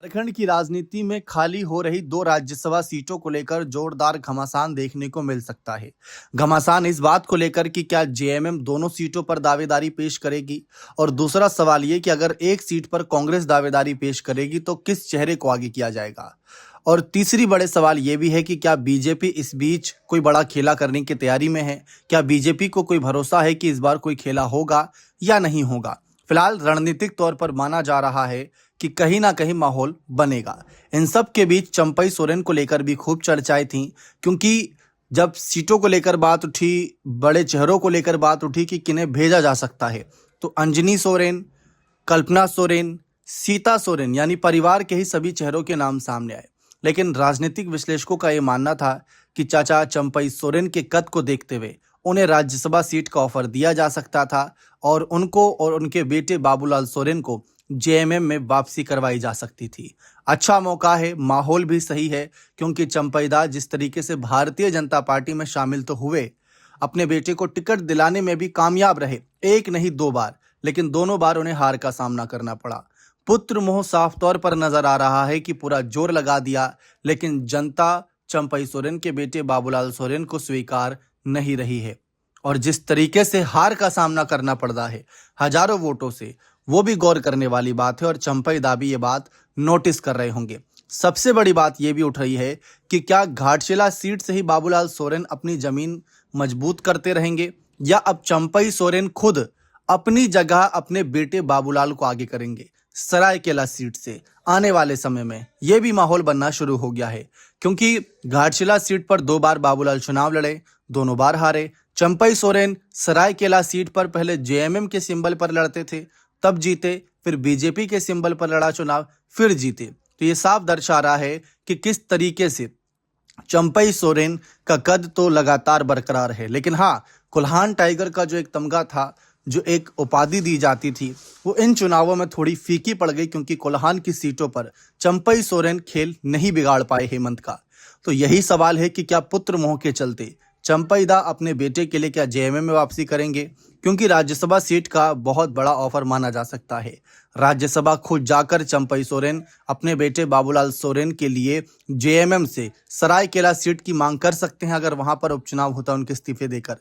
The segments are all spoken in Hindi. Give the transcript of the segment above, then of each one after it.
झारखंड की राजनीति में खाली हो रही दो राज्यसभा सीटों को लेकर जोरदार घमासान देखने को मिल सकता है। घमासान इस बात को लेकर कि क्या जेएमएम दोनों सीटों पर दावेदारी पेश करेगी, और दूसरा सवाल ये कि अगर एक सीट पर कांग्रेस दावेदारी पेश करेगी तो किस चेहरे को आगे किया जाएगा। और तीसरी बड़े सवाल ये भी है कि क्या बीजेपी इस बीच कोई बड़ा खेला करने की तैयारी में है। क्या बीजेपी को कोई भरोसा है कि इस बार कोई खेला होगा या नहीं होगा। फिलहाल रणनीतिक तौर पर माना जा रहा है कि कहीं ना कहीं माहौल बनेगा। इन सब के बीच चंपई सोरेन को लेकर भी खूब चर्चाएं थीं, क्योंकि जब सीटों को लेकर बात उठी, बड़े चेहरों को लेकर बात उठी कि किन्हें भेजा जा सकता है, तो अंजनी सोरेन, कल्पना सोरेन, सीता सोरेन यानी परिवार के ही सभी चेहरों के नाम सामने आए। लेकिन राजनीतिक विश्लेषकों का यह मानना था कि चाचा चंपई सोरेन के कद को देखते हुए उन्हें राज्यसभा सीट का ऑफर दिया जा सकता था और उनको और उनके बेटे बाबूलाल सोरेन को जेएमएम में वापसी करवाई जा सकती थी। अच्छा मौका है, माहौल भी सही है, क्योंकि चंपईदा जिस तरीके से भारतीय जनता पार्टी में शामिल तो हुए, अपने बेटे को टिकट दिलाने में भी कामयाब रहे, एक नहीं दो बार, लेकिन दोनों बार उन्हें हार का सामना करना पड़ा। पुत्र मोह साफ तौर पर नजर आ रहा है कि पूरा जोर लगा दिया, लेकिन जनता चंपई सोरेन के बेटे बाबूलाल सोरेन को स्वीकार नहीं रही है। और जिस तरीके से हार का सामना करना पड़ रहा है हजारों वोटों से, वो भी गौर करने वाली बात है और चंपई दा भी ये बात नोटिस कर रहे होंगे। सबसे बड़ी बात ये भी उठ रही है कि क्या घाटशिला सीट से ही बाबूलाल सोरेन अपनी जमीन मजबूत करते रहेंगे, या अब चंपई सोरेन खुद अपनी जगह अपने बेटे बाबूलाल को आगे करेंगे सरायकेला सीट से। आने वाले समय में यह भी माहौल बनना शुरू हो गया है, क्योंकि घाटशिला सीट पर 2 बार बाबूलाल चुनाव लड़े, दोनों बार हारे। चंपई सोरेन सरायकेला सीट पर पहले जेएमएम के सिंबल पर लड़ते थे, तब जीते, फिर बीजेपी के सिंबल पर लड़ा चुनाव, फिर जीते। तो ये साफ दर्शा रहा है कि किस तरीके से चंपई सोरेन का कद तो लगातार बरकरार है, लेकिन हाँ, कोल्हान टाइगर का जो एक तमगा था, जो एक उपाधि दी जाती थी, वो इन चुनावों में थोड़ी फीकी पड़ गई, क्योंकि कोल्हान की सीटों पर चंपई सोरेन खेल नहीं बिगाड़ पाए हेमंत का। तो यही सवाल है कि क्या पुत्र मोह के चलते चंपई दा अपने बेटे के लिए क्या जेएमएम में वापसी करेंगे, क्योंकि राज्यसभा सीट का बहुत बड़ा ऑफर माना जा सकता है। राज्यसभा खुद जाकर चंपई सोरेन अपने बेटे बाबूलाल सोरेन के लिए जेएमएम से सरायकेला सीट की मांग कर सकते हैं, अगर वहां पर उपचुनाव होता उनके इस्तीफे देकर।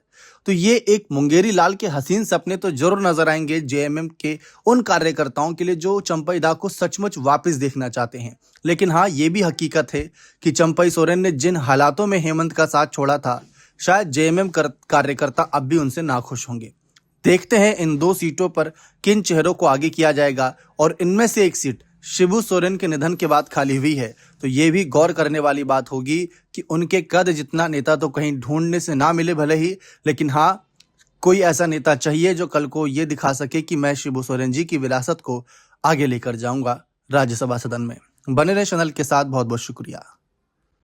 तो ये एक मुंगेरी लाल के हसीन सपने तो जरूर नजर आएंगे जेएमएम के उन कार्यकर्ताओं के लिए जो चंपई दा को सचमुच वापस देखना चाहते हैं। लेकिन हाँ, ये भी हकीकत है कि चंपई सोरेन ने जिन हालातों में हेमंत का साथ छोड़ा था, शायद जेएमएम कार्यकर्ता अब भी उनसे नाखुश होंगे। देखते हैं इन 2 सीटों पर किन चेहरों को आगे किया जाएगा, और इनमें से एक सीट शिबू सोरेन के निधन के बाद खाली हुई है, तो ये भी गौर करने वाली बात होगी कि उनके कद जितना नेता तो कहीं ढूंढने से ना मिले भले ही, लेकिन हाँ, कोई ऐसा नेता चाहिए जो कल को ये दिखा सके कि मैं शिबू सोरेन जी की विरासत को आगे लेकर जाऊंगा राज्यसभा सदन में। बने रहे चैनल के साथ, बहुत बहुत शुक्रिया।